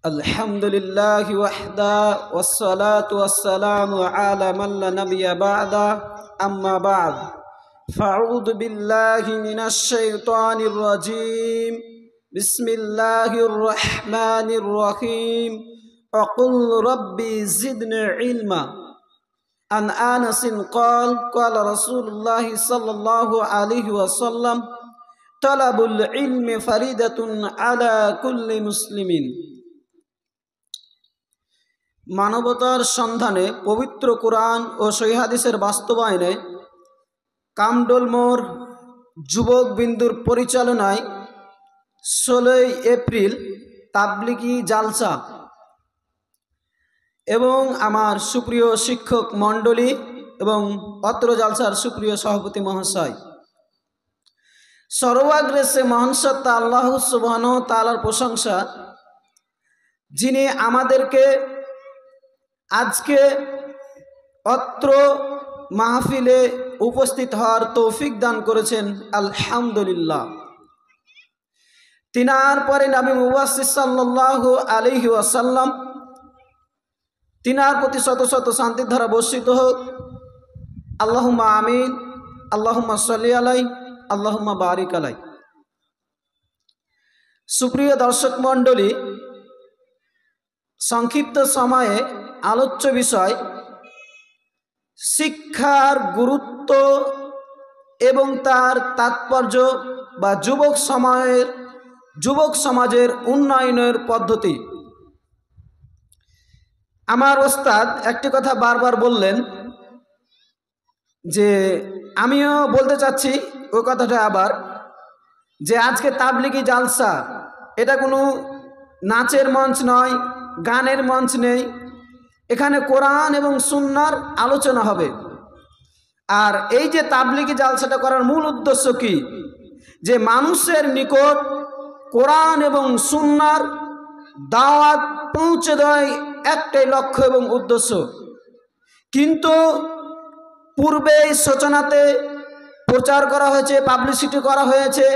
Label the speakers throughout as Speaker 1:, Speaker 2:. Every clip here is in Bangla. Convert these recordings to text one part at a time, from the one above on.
Speaker 1: আলহামদুলিল্লাহি ওয়াহদা ওয়াসসালাতু ওয়াসসালামু আলা মান লা নাবিয়্যা বা'দা আম্মা বা'দ ফাআউযু বিল্লাহি মিনাশ শাইতানির রাজীম বিসমিল্লাহির রহমানির রহিম আকুল রাব্বি জিদনি ইলমা আন আনাস ক্বালা রাসূলুল্লাহি সাল্লাল্লাহু আলাইহি ওয়াসাল্লাম তালাবুল ইলমি ফারিদাতুন আলা কুল্লি মুসলিমিন। মানবতার সন্ধানে পবিত্র কোরআন ও সহিহ হাদিসের বাস্তবায়নে কামডোল মোড় যুবক বিন্দুর পরিচালনায় 16 এপ্রিল তাবলিগি জালসা এবং আমার সুপ্রিয় শিক্ষক মণ্ডলী এবং অত্র জালসার সুপ্রিয় সভাপতি মহাশয়, সর্বাগ্রে মহান সত্তা আল্লাহ সুবহানাহু ওয়া তাআলার প্রশংসা, যিনি আমাদেরকে আজকে অত্র মাহফিলে উপস্থিত হওয়ার তৌফিক দান করেছেন। আলহামদুলিল্লাহ। তিনার পরে নবী মুবাশশির সাল্লাল্লাহু আলাইহি ওয়াসাল্লাম, তিনার প্রতি শত শত শান্তির ধারা বর্ষিত হোক। আল্লাহুম্মা আমিন, আল্লাহুম্মা সাল্লি আলাই, আল্লাহুম্মা বারিক আলাই। সুপ্রিয় দর্শক মণ্ডলী, সংক্ষিপ্ত সময়ে আলোচ্য বিষয় শিক্ষার গুরুত্ব এবং তার তাৎপর্য বা যুবক সমাজের উন্নয়নের পদ্ধতি। আমার ওস্তাদ একটি কথা বারবার বললেন, যে আমিও বলতে চাচ্ছি ওই কথাটা আবার, যে আজকে তাবলিগি জালসা এটা কোনো নাচের মঞ্চ নয়, গানের মঞ্চ নেই। এখানে কোরআন এবং সুন্নাহর আলোচনা হবে। আর এই যে তাবলিগি জালসাটা করার মূল উদ্দেশ্য কি? যে মানুষের নিকট কোরআন এবং সুন্নাহর দাওয়াত পৌঁছে দেয়, একটাই লক্ষ্য এবং উদ্দেশ্য। কিন্তু পূর্বে সূচনাতে প্রচার করা হয়েছে, পাবলিসিটি করা হয়েছে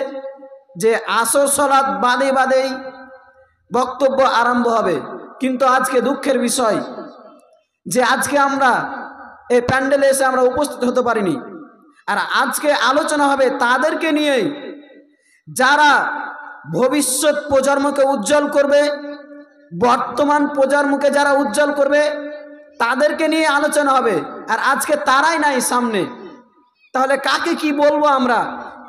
Speaker 1: যে আসর সালাত বাদেই বক্তব্য আরম্ভ হবে। কিন্তু আজকে দুঃখের বিষয় যে আজকে আমরা এই প্যান্ডেলে এসে আমরা উপস্থিত হতে পারিনি। আর আজকে আলোচনা হবে তাদেরকে নিয়েই, যারা ভবিষ্যৎ প্রজন্মকে উজ্জ্বল করবে, বর্তমান প্রজন্মকে যারা উজ্জ্বল করবে তাদেরকে নিয়ে আলোচনা হবে। আর আজকে তারাই নাই সামনে। তাহলে কাকে কি বলবো আমরা?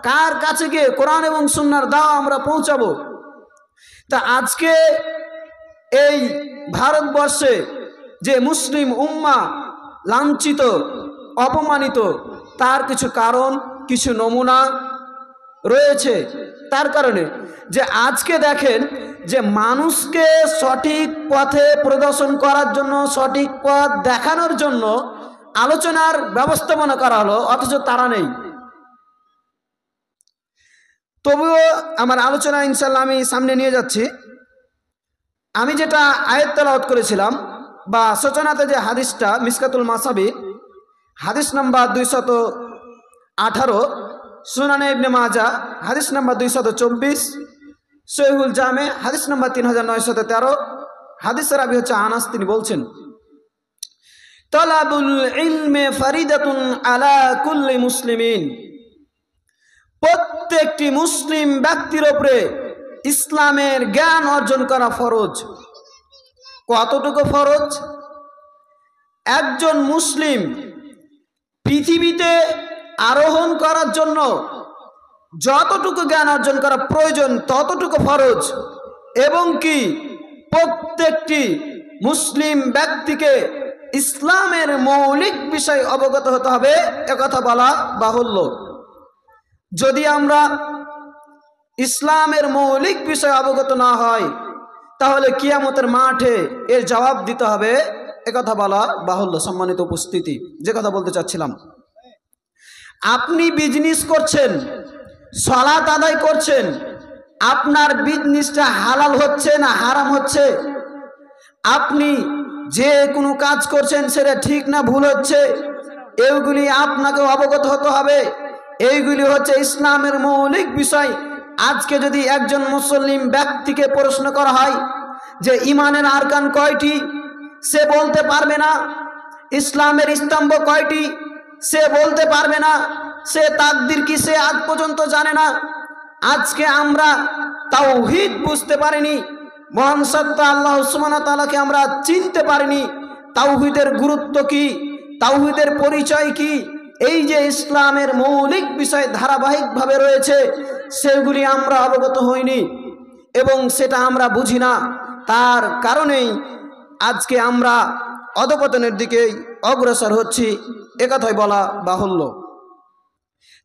Speaker 1: কার কাছে গিয়ে কোরআন এবং সুন্নাহর দাওয়া আমরা পৌঁছাবো? তা আজকে এই ভারতবর্ষে যে মুসলিম উম্মাহ লাঞ্ছিত, অপমানিত, তার কিছু কারণ, কিছু নমুনা রয়েছে। তার কারণে যে আজকে দেখেন যে মানুষকে সঠিক পথে প্রদর্শন করার জন্য, সঠিক পথ দেখানোর জন্য আলোচনার ব্যবস্থাপনা করা হলো, অথচ তারা নেই। তবুও আমার আলোচনা ইনশাল্লাহ আমি সামনে নিয়ে যাচ্ছি। আমি যেটা আয়াত তেলাওয়াত করেছিলাম বা সূচনাতে যে হাদিসটা, মিশকাতুল মাসাবি হাদিস নাম্বার 218, সুনানে ইবনে মাজাহ হাদিস নাম্বার 224, সহিহুল জামে হাদিস নাম্বার 3913, হাদিসের রাবী হচ্ছে আনাস। তিনি বলছেন, তালাবুল ইলমি ফারিদাতুন আলা কুল্লি মুসলিমিন। প্রত্যেকটি মুসলিম ব্যক্তির উপরে ইসলামের জ্ঞান অর্জন করা ফরজ। কতটুকু ফরজ? একজন মুসলিম পৃথিবীতে আরোহণ করার জন্য যতটুকু জ্ঞান অর্জন করা প্রয়োজন ততটুকু ফরজ। এবং কি প্রত্যেকটি মুসলিম ব্যক্তিকে ইসলামের মৌলিক বিষয় অবগত হতে হবে, একথা বলা বাহুল্য। যদি আমরা ইসলামের মৌলিক বিষয় অবগত না হয়, তাহলে কিয়ামতের মাঠে এর জবাব দিতে হবে, একথা বলা বাহুল্য। সম্মানিত উপস্থিতি, যে কথা বলতে চাচ্ছিলাম, আপনি বিজনেস করছেন, সালাত আদায় করছেন, আপনার বিজনেসটা হালাল হচ্ছে না হারাম হচ্ছে? আপনি যে কোনো কাজ করছেন সেটা ঠিক না ভুল হচ্ছে, এইগুলি আপনাকে অবগত হতে হবে। এইগুলি হচ্ছে ইসলামের মৌলিক বিষয়। আজকে যদি একজন মুসলিম ব্যক্তিকে প্রশ্ন করা হয় যে ইমানের আরকান কয়টি সে বলতে পারবে না, ইসলামের স্তম্ভ কয়টি সে বলতে পারবে না, সে তাকদীর কি সে আজ পর্যন্ত জানে না। আজকে আমরা তাওহীদ বুঝতে পারিনি, মহান সত্তা আল্লাহ সুবহানাহু ওয়া তাআলাকে আমরা চিনতে পারিনি। তাওহীদের গুরুত্ব কি, তাওহীদের পরিচয় কি, এই যে ইসলামের মৌলিক বিষয় ধারাবাহিকভাবে রয়েছে সেগুলি আমরা অবগত হইনি এবং সেটা আমরা বুঝি না। তার কারণেই আজকে আমরা অধপতনের দিকে অগ্রসর হচ্ছি, একথাই বলা বাহুল্য।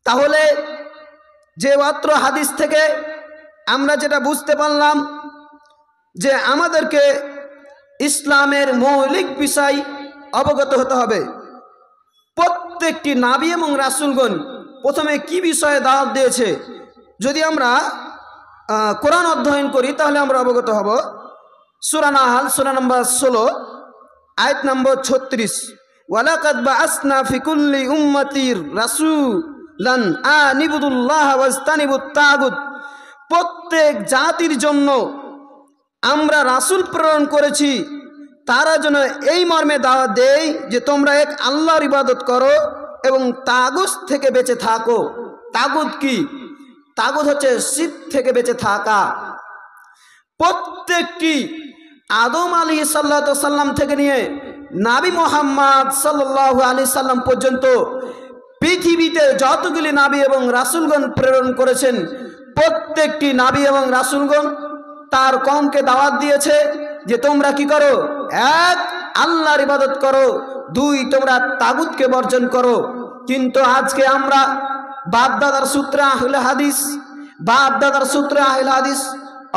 Speaker 1: তাহলে যে মাত্র হাদিস থেকে আমরা যেটা বুঝতে পারলাম যে আমাদেরকে ইসলামের মৌলিক বিষয় অবগত হতে হবে। প্রত্যেকটি নবী এবং রাসূলগণ প্রথমে কি বিষয়ে দাওয়াত দিয়েছে যদি আমরা কোরআন অধ্যয়ন করি তাহলে আমরা অবগত হব। সূরা নাহল সূরা নম্বর 16 আয়াত নম্বর 36, ওয়ালাকাদ বাআসনা ফি কুল্লি উম্মাতির রাসূলান আনিবুদুল্লাহ ওয়াজতানিবুত তাগুত। প্রত্যেক জাতির জন্য আমরা রাসূল প্রেরণ করেছি, তারা যেন এই মর্মে দাওয়াত দেয় যে তোমরা এক আল্লাহর ইবাদত করো এবং তাগুত থেকে বেঁচে থাকো। তাগুত কি? তাগুত হচ্ছে শিরক থেকে বেঁচে থাকা। প্রত্যেকটি আদম আলাইহিস সালাম থেকে নিয়ে নবী মুহাম্মদ সাল্লাল্লাহু আলাইহি সাল্লাম পর্যন্ত পৃথিবীতে যতগুলি নবী এবং রাসূলগণ প্রেরণ করেছেন প্রত্যেকটি নবী এবং রাসূলগণ তার কওমকে দাওয়াত দিয়েছে যে তোমরা কি করো, এক আল্লাহর ইবাদত করো, দুই তোমরা তাগুতকে বর্জন করো। কিন্তু আজকে আমরা বাপ দাদার সূত্রে আহলে হাদিস, বাপ দাদার সূত্রে আহলে হাদিস,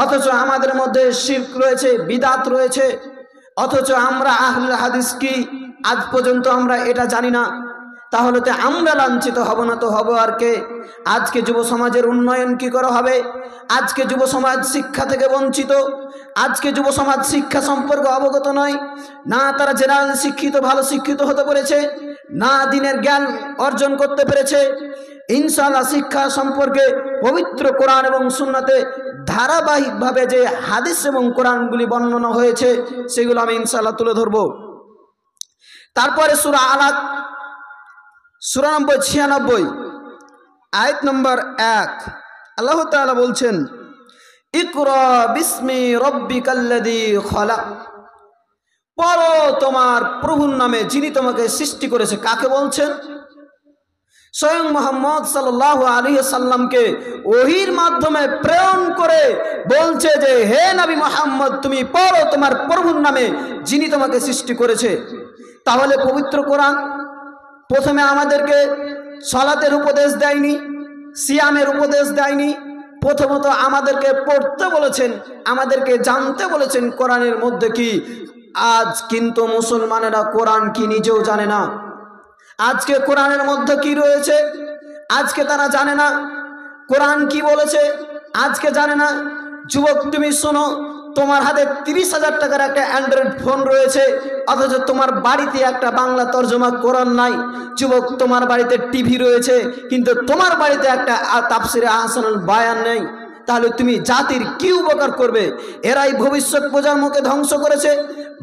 Speaker 1: অথচ আমাদের মধ্যে শিরক রয়েছে, বিদআত রয়েছে, অথচ আমরা আহলে হাদিস কি আজ পর্যন্ত আমরা এটা জানি না। তাহলে তো আমরা লাঞ্ছিত হব না তো হব আর কে? আজকে যুব সমাজের উন্নয়ন কি করে হবে? আজকে যুব সমাজ শিক্ষা থেকে বঞ্চিত, আজকে যুব সমাজ শিক্ষা সম্পর্কে অবগত নয়, না তারা জেনারেল শিক্ষিত ভালো শিক্ষিত হতে পেরেছে, না দিনের জ্ঞান অর্জন করতে পেরেছে। ইনশাআল্লাহ শিক্ষা সম্পর্কে পবিত্র কোরআন এবং সুন্নাতে ধারাবাহিকভাবে যে হাদিস এবং কোরআনগুলি বর্ণনা হয়েছে সেগুলো আমি ইনশাআল্লাহ তুলে ধরব। তারপরে সূরা আলাক সূরা নম্বর 96 আয়াত নম্বর 1 আল্লাহ তাআলা বলছেন, ইকরা বিসমি রব্বিকাল্লাযী খলাক। পড়ো তোমার প্রভুর নামে যিনি তোমাকে সৃষ্টি করেছে। কাকে বলছেন? স্বয়ং মুহাম্মদ সাল্লাল্লাহু আলাইহি সাল্লামকে ওহীর মাধ্যমে প্রেরণ করে বলছে যে হে নবী মুহাম্মদ তুমি পড়ো তোমার প্রভুর নামে যিনি তোমাকে সৃষ্টি করেছে। তাহলে পবিত্র কোরআন প্রথমে আমাদেরকে সালাতের উপদেশ দেয়নি, সিয়ামের উপদেশ দেয়নি, প্রথমত আমাদেরকে পড়তে বলেছেন, আমাদেরকে জানতে বলেছেন কোরআনের মধ্যে কি। আজ কিন্তু মুসলমানেরা কোরআন কি নিজেও জানে না। আজকে কোরআনের মধ্যে কি রয়েছে আজকে তারা জানে না, কোরআন কি বলেছে আজকে জানে না। যুবক তুমি শোনো, তোমার হাতে 30,000 টাকার একটা অ্যান্ড্রয়েড ফোন রয়েছে, অথচ তোমার বাড়িতে একটা বাংলা তর্জমা কোরআন নাই। যুবক তোমার বাড়িতে টিভি রয়েছে কিন্তু তোমার বাড়িতে একটা তাফসিরে আহসানুল বায়ান নেই। তাহলে তুমি জাতির কি উপকার করবে? এরাই ভবিষ্যৎ প্রজার মুখে ধ্বংস করেছে,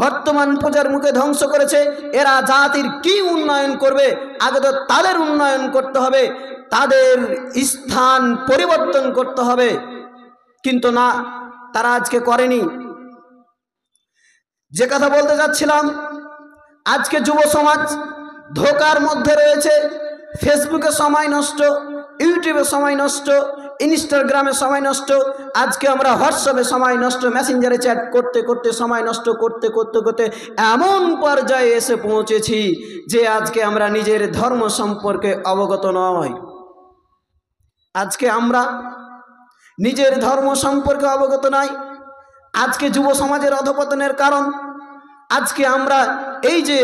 Speaker 1: বর্তমান প্রজার মুখে ধ্বংস করেছে। এরা জাতির কি উন্নয়ন করবে? আগে তো তাদের উন্নয়ন করতে হবে, তাদের স্থান পরিবর্তন করতে হবে, কিন্তু না, তারা আজকে করেনি। যে কথা বলতে যাচ্ছিলাম, আজকে যুব সমাজ ধোকার মধ্যে রয়েছে। ফেসবুকে সময় নষ্ট, ইউটিউবে সময় নষ্ট, ইনস্টাগ্রামে সময় নষ্ট, আজকে আমরা হোয়াটসঅ্যাপে সময় নষ্ট, মেসেঞ্জারে চ্যাট করতে করতে সময় নষ্ট করতে করতে করতে এমন পর্যায়ে এসে পৌঁছেছি যে আজকে আমরা নিজের ধর্ম সম্পর্কে অবগত নই। আজকে আমরা নিজের ধর্ম সম্পর্কে অবগত নয়। আজকে যুব সমাজের অধপতনের কারণ আজকে আমরা এই যে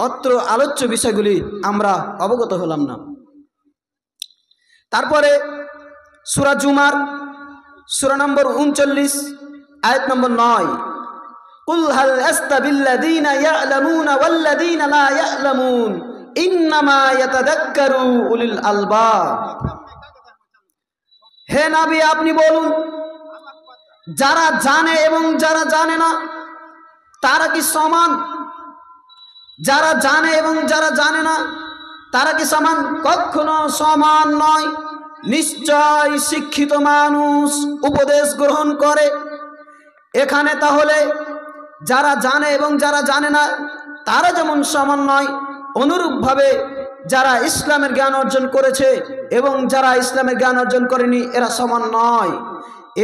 Speaker 1: অত্র আলোচ্য বিষয়গুলি আমরা অবগত হলাম না। তারপরে সূরা জুমার সূরা নম্বর 39 আয়াত নম্বর 9, কুল হাল আস্তাবিল্লাযীনা ইয়ালামুনা ওয়াল্লাযীনা লা ইয়ালামুন ইন্নামা ইয়াতাযাক্কারু উলিল আলবাব। হে নবী আপনি বলুন, যারা জানে এবং যারা জানে না তারা কি সমান? যারা জানে এবং যারা জানে না তারা কি সমান? কখনো সমান নয়। নিশ্চয় শিক্ষিত মানুষ উপদেশ গ্রহণ করে। এখানে তাহলে যারা জানে এবং যারা জানে না তারা যেমন সমান নয়, অনুরূপভাবে যারা ইসলামের জ্ঞান অর্জন করেছে এবং যারা ইসলামের জ্ঞান অর্জন করেনি এরা সমান নয়।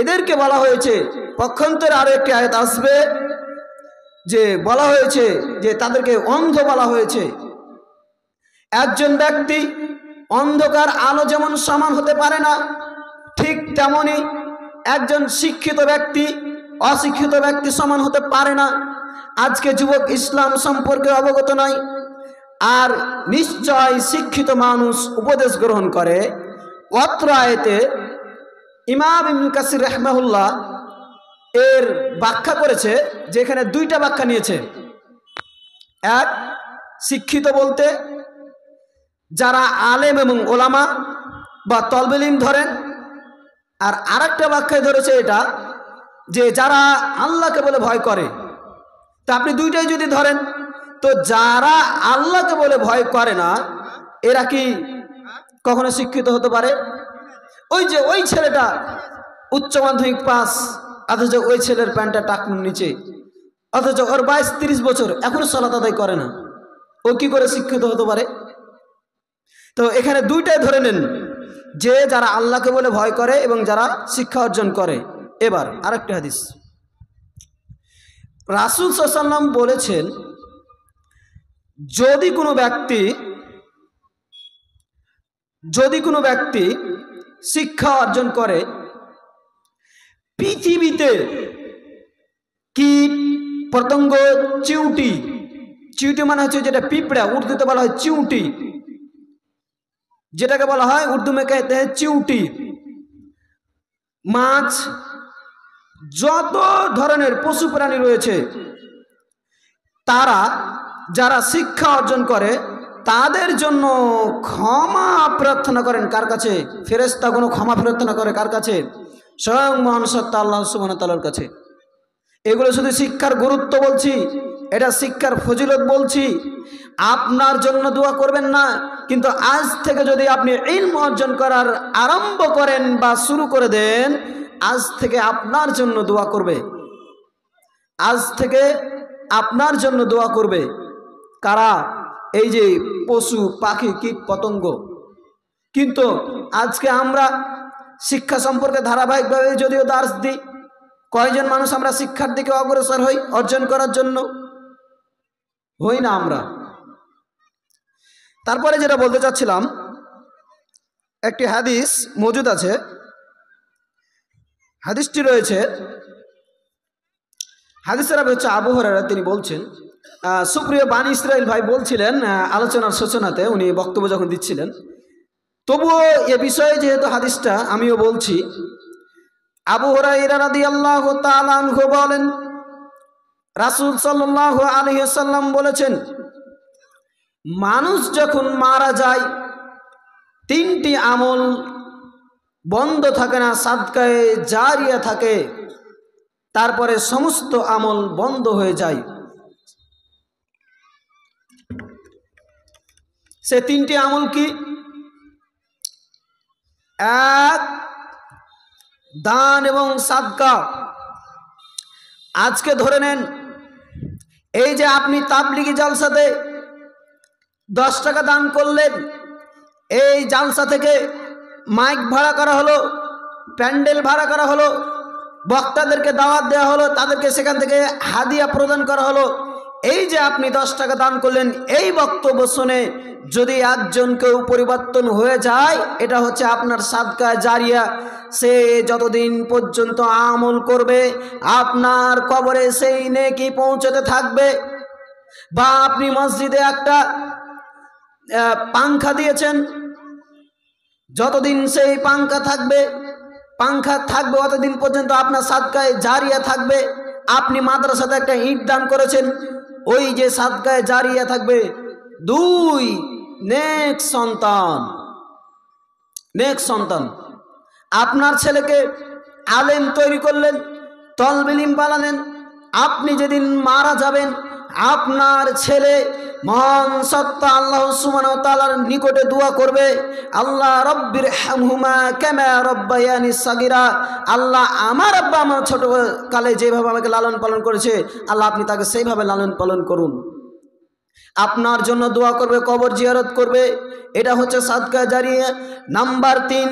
Speaker 1: এদেরকে বলা হয়েছে, পক্ষান্তরে আরো একটি আয়াত আসবে যে বলা হয়েছে যে তাদেরকে অন্ধ বলা হয়েছে। একজন ব্যক্তি অন্ধকার আলো যেমন সমান হতে পারে না, ঠিক তেমনি একজন শিক্ষিত ব্যক্তি অশিক্ষিত ব্যক্তি সমান হতে পারে না। আজকে যুবক ইসলাম সম্পর্কে অবগত নয়, আর নিশ্চয় শিক্ষিত মানুষ উপদেশ গ্রহণ করে। অত্র আয়াতে ইমাম ইবনে কাসির রাহিমাহুল্লাহ এর ব্যাখ্যা করেছে, যেখানে দুইটা ব্যাখ্যা নিয়েছে। এক, শিক্ষিত বলতে যারা আলেম এবং ওলামা বা তলবে ইলম ধরেন, আর আরেকটা ব্যাখ্যায় ধরেছে এটা যে যারা আল্লাহকে বলে ভয় করে। তা আপনি দুইটাই যদি ধরেন, তো যারা আল্লাহকে বলে ভয় করে না এরা কি কখনো শিক্ষিত হতে পারে? ওই যে ওই ছেলেটা উচ্চ মাধ্যমিক পাস, অথচ ওই ছেলের প্যান্টটা টাকনুর নিচে, অথচ ওর 22-30 বছর এখনো সালাত আদায় করে না, ও কি করে শিক্ষিত হতে পারে? তো এখানে দুইটাই ধরে নেন, যে যারা আল্লাহকে বলে ভয় করে এবং যারা শিক্ষা অর্জন করে। এবার আরেকটা হাদিস, রাসূল সাল্লাল্লাহু আলাইহি ওয়াসাল্লাম বলেছেন, যদি কোনো ব্যক্তি শিক্ষা অর্জন করে, পৃথিবীতে কীট পতঙ্গ, চিউটি, চিউটি মানে হচ্ছে যেটা পিঁপড়া, উর্দুতে বলা হয় চিউটি, যেটাকে বলা হয় উর্দু মে कहते हैं চিউটি, মাছ, যত ধরনের পশু প্রাণী রয়েছে, তারা যারা শিক্ষা অর্জন করে তাদের জন্য ক্ষমা প্রার্থনা করেন। কার কাছে? ফেরেশতাগণ ক্ষমা প্রার্থনা করে কার কাছে? স্বয়ং মহান সত্তা আল্লাহ সুবহানাহু ওয়া তাআলার কাছে। এগুলো শুধু শিক্ষার গুরুত্ব বলছি, এটা শিক্ষার ফজিলত বলছি। আপনার জন্য দোয়া করবেন না, কিন্তু আজ থেকে যদি আপনি ইলম অর্জন করার আরম্ভ করেন বা শুরু করে দেন, আজ থেকে আপনার জন্য দোয়া করবে। আজ থেকে আপনার জন্য দোয়া করবে কারা? এই যে পশু পাখি কীট পতঙ্গ। কিন্তু আজকে আমরা শিক্ষা সম্পর্কে ধারাবাহিকভাবে যদিও দার্স দিই, কয়জন মানুষ আমরা শিক্ষার দিকে অগ্রসর হই অর্জন করার জন্য? হই না আমরা। তারপরে যেটা বলতে চাচ্ছিলাম, একটি হাদিস মজুদ আছে, হাদিসটি রয়েছে, হাদিসের রাবি হচ্ছে আবু হুরায়রা। তিনি বলছেন, সুপ্রিয় বানী ইসরাইল ভাই বলছিলেন আলোচনার সূচনাতে, উনি বক্তব্য যখন দিচ্ছিলেন, তবুও এ বিষয়ে যেহেতু হাদিসটা আমিও বলছি। আবু হুরায়রা রাদিয়াল্লাহু তাআলা আনহু বলেন, রাসূল সাল্লাল্লাহু আলাইহি ওয়াসাল্লাম বলেছেন, মানুষ যখন মারা যায় 3টি আমল বন্ধ থাকে না, সাদকায়ে জারিয়া থাকে, তারপরে সমস্ত আমল বন্ধ হয়ে যায়। সে 3টি আমল কি? এক, দান এবং সাদকা। আজকে ধরে নেন, এই যে আপনি তাবলিগি জালসাতে 10 টাকা দান করলেন, এই জালসা থেকে মাইক ভাড়া করা হলো, প্যান্ডেল ভাড়া করা হলো, বক্তাদেরকে দাওয়াত দেওয়া হলো, তাদেরকে সেখান থেকে হাদিয়া প্রদান করা হলো। এই যে আপনি 10 টাকা দান করলেন, এই বক্তব্য শুনে যদি একজন কেউ পরিবর্তন হয়ে যায়, এটা হচ্ছে আপনার সাদকা জারিয়া। সে যতদিন পর্যন্ত আমল করবে আপনার কবরে সেই নেকি পৌঁছতে থাকবে। বা আপনি মসজিদে একটা পাংখা দিয়েছেন, যতদিন সেই পাংখা থাকবে অতদিন পর্যন্ত আপনার সাদকায়ে জারিয়া থাকবে। আপনি মাদ্রাসাতে একটা ইট দান করেছেন, ওই যে সাদকায়ে জারিয়া থাকবে। 2, নেক সন্তান। আপনার ছেলেকে আলেম তৈরি করলেন, তলবিল ইলম বানালেন, আপনি যেদিন মারা যাবেন আপনার ছেলে মহান সত্তা আল্লাহ সুবহানাহু ওয়া তাআলার নিকটে দোয়া করবে, আল্লাহ রব্বির হামহুমা কামা রব্বায়ানি সাগীরা, আল্লাহ আমার আব্বা আমার ছোট কালে যেভাবে আমাকে লালন পালন করেছে আল্লাহ আপনি তাকে সেইভাবে লালন পালন করুন। আপনার জন্য দোয়া করবে, কবর জিয়ারত করবে, এটা হচ্ছে সাদকা জারিয়া। নাম্বার 3,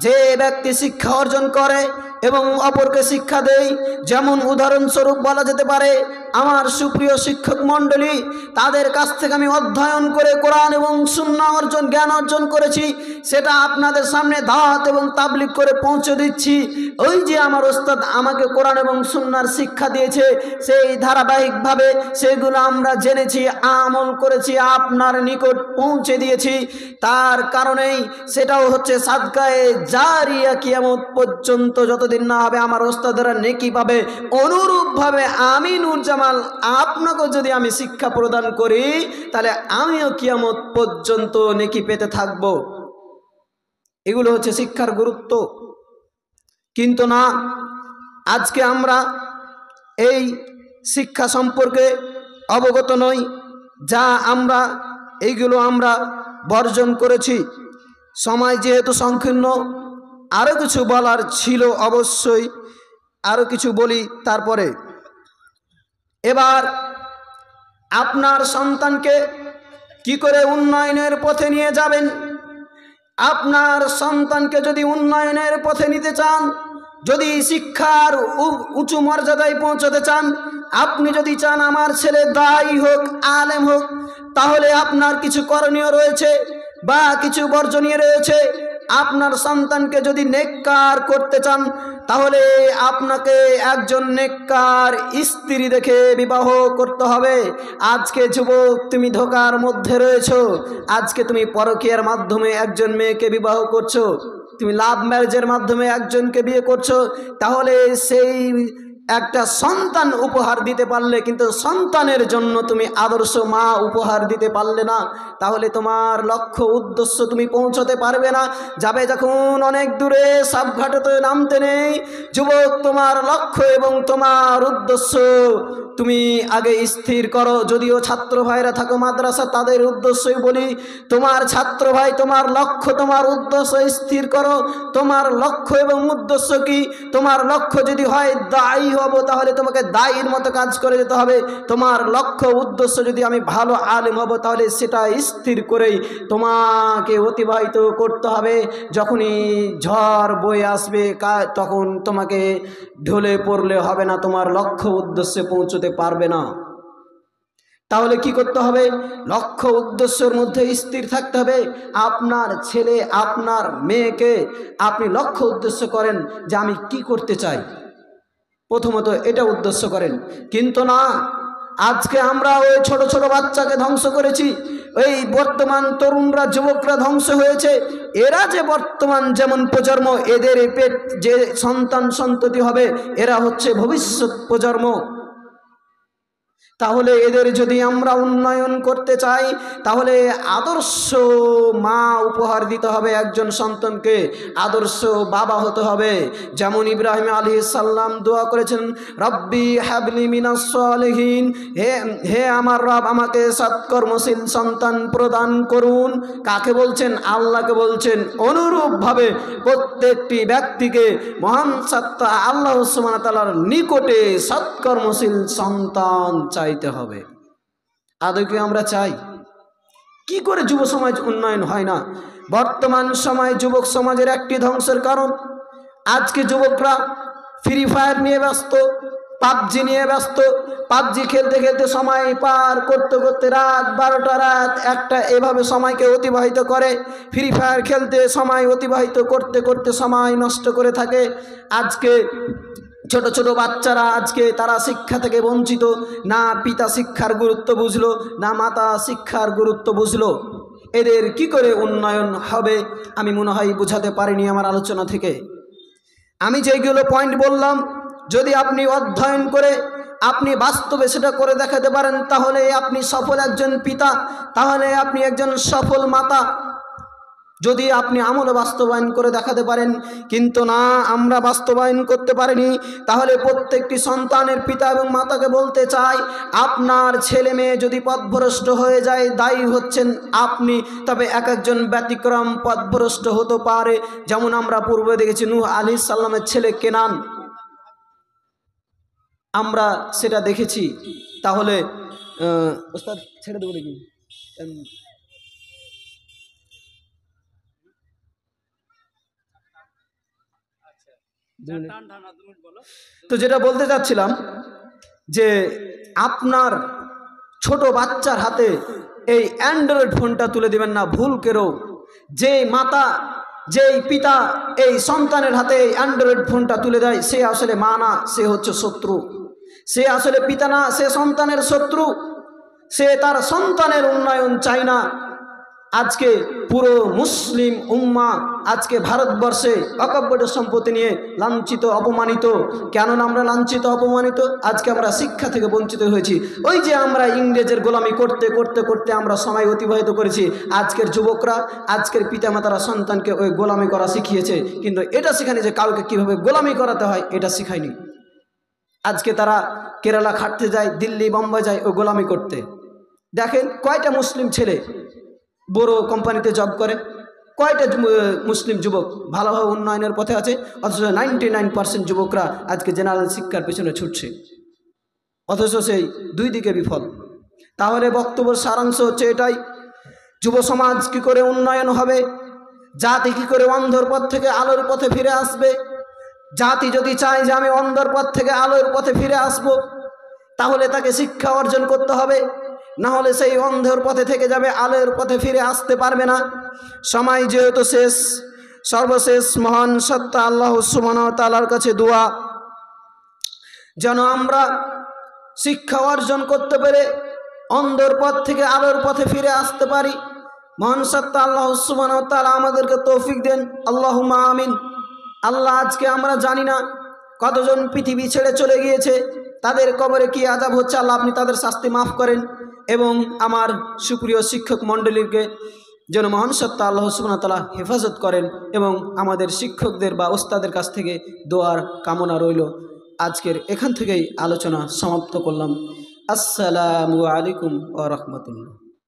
Speaker 1: যে ব্যক্তি শিক্ষা অর্জন করে এবং অপরকে শিক্ষা দেয়, যেমন উদাহরণস্বরূপ বলা যেতে পারে আমার সুপ্রিয় শিক্ষক মণ্ডলী, তাদের কাছ থেকে আমি অধ্যয়ন করে কোরআন এবং সুন্নাহ জ্ঞান অর্জন করেছি, সেটা আপনাদের সামনে দাওয়াত এবং তাবলীগ করে পৌঁছে দিচ্ছি। ওই যে আমার ওস্তাদ আমাকে কোরআন এবং সুন্নাহর শিক্ষা দিয়েছে, সেই ধারাবাহিকভাবে সেগুলো আমরা জেনেছি, আমল করেছি, আপনার নিকট পৌঁছে দিয়েছি। তার কারণেই সেটাও হচ্ছে সাদকায়ে জারিয়া, কিয়ামত পর্যন্ত যতদিন না হবে আমার ওস্তাদেরা নেকি পাবে। অনুরূপভাবে আমি নূর জামাল আপনাকে যদি আমি শিক্ষা প্রদান করি তাহলে আমিও কিয়ামত পর্যন্ত নেকি পেতে থাকব। এগুলো হচ্ছে শিক্ষার গুরুত্ব। কিন্তু না, আজকে আমরা এই শিক্ষা সম্পর্কে অবগত নই, যা আমরা এইগুলো আমরা বর্জন করেছি। সময় যেহেতু সংকীর্ণ, আরও কিছু বলার ছিল, অবশ্যই আরও কিছু বলি। তারপরে এবার আপনার সন্তানকে কি করে উন্নয়নের পথে নিয়ে যাবেন? আপনার সন্তানকে যদি উন্নয়নের পথে নিতে চান, যদি শিক্ষার উঁচু মর্যাদায় পৌঁছাতে চান, আপনি যদি চান আমার ছেলে দায়ী হোক, আলেম হোক, তাহলে আপনার কিছু করণীয় রয়েছে বা কিছু বর্জনীয় রয়েছে। আপনার সন্তানকে যদি নেককার করতে চান তাহলে আপনাকে একজন নেককার স্ত্রী দেখে বিবাহ করতে হবে। আজকে যুবক তুমি ধোঁকার মধ্যে রয়েছো, আজকে তুমি পরকীয়ার মাধ্যমে একজন মেয়েকে বিবাহ করছো, তুমি লাভ ম্যারেজের মাধ্যমে একজনকে বিয়ে করছো, তাহলে সেই একটা সন্তান উপহার দিতে পারলে কিন্তু সন্তানের জন্য তুমি আদর্শ মা উপহার দিতে পারলে না, তাহলে তোমার লক্ষ্য উদ্দেশ্য তুমি পৌঁছতে পারবে না। যাবে যখন অনেক দূরে, সাবঘাটে নামতে নেই। যুবক, তোমার লক্ষ্য এবং তোমার উদ্দেশ্য তুমি আগে স্থির করো। যদিও ছাত্র ভাইরা থাকো মাদ্রাসা, তাদের উদ্দেশ্যই বলি, তোমার ছাত্র ভাই তোমার লক্ষ্য তোমার উদ্দেশ্য স্থির করো। তোমার লক্ষ্য এবং উদ্দেশ্য কি? তোমার লক্ষ্য যদি হয় দায়ী হব, তাহলে তোমাকে দায়ীর মতো কাজ করে যেতে হবে। তোমার লক্ষ্য উদ্দেশ্য যদি আমি ভালো আলেম হব, তাহলে সেটা স্থির করেই তোমাকে অতিবাহিত করতে হবে। যখনই ঝড় বয়ে আসবে তখন তোমাকে ঢলে পড়লে হবে না, তোমার লক্ষ্য উদ্দেশ্যে পৌঁছতে পারবে না। তাহলে কি করতে হবে? লক্ষ্য উদ্দেশ্যের মধ্যে স্থির থাকতে হবে। আপনার ছেলে আপনার মেয়েকে আপনি লক্ষ্য উদ্দেশ্য করেন যে আমি কি করতে চাই, প্রথমত এটা উদ্দেশ্য করেন। কিন্তু না, আজকে আমরা ওই ছোট ছোট বাচ্চাকে ধ্বংস করেছি। এই বর্তমান তরুণরা, যুবকরা ধ্বংস হয়েছে। এরা যে বর্তমান যেমন প্রজন্ম, এদের পেট যে সন্তান সন্ততি হবে, এরা হচ্ছে ভবিষ্যৎ প্রজন্ম। তাহলে এদের যদি আমরা উন্নয়ন করতে চাই, তাহলে আদর্শ মা উপহার দিতে হবে একজন সন্তানকে, আদর্শ বাবা হতে হবে। যেমন ইব্রাহিম আলাইহিস সালাম দোয়া করেছেন, রব্বি হাবলি মিনাস সালিহিন, হে আমার রব আমাকে সৎকর্মশীল সন্তান প্রদান করুন। কাকে বলছেন? আল্লাহকে বলছেন। অনুরূপভাবে প্রত্যেকটি ব্যক্তিকে মহান সত্তা আল্লাহ সুবহানাহু ওয়া তাআলার নিকটে সৎকর্মশীল সন্তান চাইতে হবে। আদৌ কি আমরা চাই? কি করে যুব সমাজ উন্নয়ন হয় না? বর্তমান সময় যুবক সমাজের একটি ধ্বংসের কারণ, আজকে যুবকরা ফ্রি ফায়ার নিয়ে ব্যস্ত, পাবজি নিয়ে ব্যস্ত। পাবজি খেলতে খেলতে সময় পার করতে করতে রাত 12টা, রাত 1টা এভাবে সময়কে অতিবাহিত করে। ফ্রি ফায়ার খেলতে সময় অতিবাহিত করতে করতে সময় নষ্ট করে থাকে। আজকে ছোট ছোট বাচ্চারা আজকে তারা শিক্ষা থেকে বঞ্চিত। না পিতা শিক্ষার গুরুত্ব বুঝলো, না মাতা শিক্ষার গুরুত্ব বুঝলো। এদের কি করে উন্নয়ন হবে আমি মনে হয় বোঝাতে পারিনি আমার আলোচনা থেকে। আমি যেগুলো পয়েন্ট বললাম, যদি আপনি অধ্যয়ন করে আপনি বাস্তবে সেটা করে দেখাতে পারেন, তাহলে আপনি সফল একজন পিতা, তাহলে আপনি একজন সফল মাতা। যদি আপনি আমলে বাস্তবায়ন করে দেখাতে পারেন, কিন্তু না, আমরা বাস্তবায়ন করতে পারিনি, তাহলে প্রত্যেকটি সন্তানের পিতা এবং মাতাকে বলতে চাই, আপনার ছেলে মেয়ে যদি পথভ্রষ্ট হয়ে যায় দায়ী হচ্ছেন আপনি, তবে এক একজন ব্যতিক্রম পথভ্রষ্ট হতে পারে। যেমন আমরা পূর্বে দেখেছি নূহ আলাইহিস সালামের ছেলে কেনান, আমরা সেটা দেখেছি। তাহলে ওস্তাদ ছেড়ে দেবো দেখি। তো যেটা বলতে চাচ্ছিলাম যে আপনার ছোট বাচ্চার হাতে এই অ্যান্ড্রয়েড ফোনটা তুলে দিবেন না ভুল করেও। যেই মাতা যেই পিতা এই সন্তানের হাতে এই অ্যান্ড্রয়েড ফোনটা তুলে দেয়, সে আসলে মা না, সে হচ্ছে শত্রু। সে আসলে পিতা না, সে সন্তানের শত্রু। সে তার সন্তানের উন্নয়ন চায় না। আজকে পুরো মুসলিম উম্মাহ আজকে ভারতবর্ষে অকপট সম্পত্তি নিয়ে লাঞ্ছিত অপমানিত। কেননা আমরা লাঞ্ছিত অপমানিত? আজকে আমরা শিক্ষা থেকে বঞ্চিত হয়েছি। ওই যে আমরা ইংরেজের গোলামি করতে করতে করতে আমরা সময় অতিবাহিত করেছি। আজকের যুবকরা, আজকের পিতামাতারা সন্তানকে ওই গোলামি করা শিখিয়েছে, কিন্তু এটা শেখানি যে কাউকে কিভাবে গোলামি করাতে হয় এটা শেখায়নি। আজকে তারা কেরালা খাটতে যায়, দিল্লি বোম্বাই যায় ওই গোলামি করতে। দেখেন কয়টা মুসলিম ছেলে বড় কোম্পানিতে জব করে, কয়টা মুসলিম যুবক ভালোভাবে উন্নয়নের পথে আছে, অথচ 99% যুবকরা আজকে জেনারেল শিক্ষার পেছনে ছুটছে, অথচ সেই দুই দিকে বিফল। তাহলে বক্তব্যের সারাংশ হচ্ছে এটাই, যুব সমাজ কী করে উন্নয়ন হবে, জাতি কী করে অন্ধর পথ থেকে আলোর পথে ফিরে আসবে। জাতি যদি চায় যে আমি অন্ধর পথ থেকে আলোর পথে ফিরে আসব, তাহলে তাকে শিক্ষা অর্জন করতে হবে, না হলে সেই অন্ধের পথে থেকে যাবে, আলোর পথে ফিরে আসতে পারবে না। সময় যেহেতু শেষ, সর্বশেষ মহান সত্তা আল্লাহ সুবহানাহু ওয়া তাআলার কাছে দোয়া, যেন আমরা শিক্ষা অর্জন করতে পেরে অন্ধের পথ থেকে আলোর পথে ফিরে আসতে পারি। মহান সত্তা আল্লাহ সুবহানাহু ওয়া তাআলা আমাদেরকে তৌফিক দেন, আল্লাহুম্মা আমিন। আল্লাহ, আজকে আমরা জানি না কতজন পৃথিবী ছেড়ে চলে গিয়েছে, তাদের কবরে কি আযাব হচ্ছে, আল্লাহ আপনি তাদের শাস্তি মাফ করেন। এবং আমার সুপ্রিয় শিক্ষক মণ্ডলীকে যেন মহান সত্তা আল্লাহ সুবহানাহু ওয়া তাআলা হেফাজত করেন, এবং আমাদের শিক্ষকদের বা ওস্তাদের কাছ থেকে দোয়ার কামনা রইল। আজকের এখান থেকেই আলোচনা সমাপ্ত করলাম। আসসালামু আলাইকুম ওয়া রাহমাতুল্লাহ।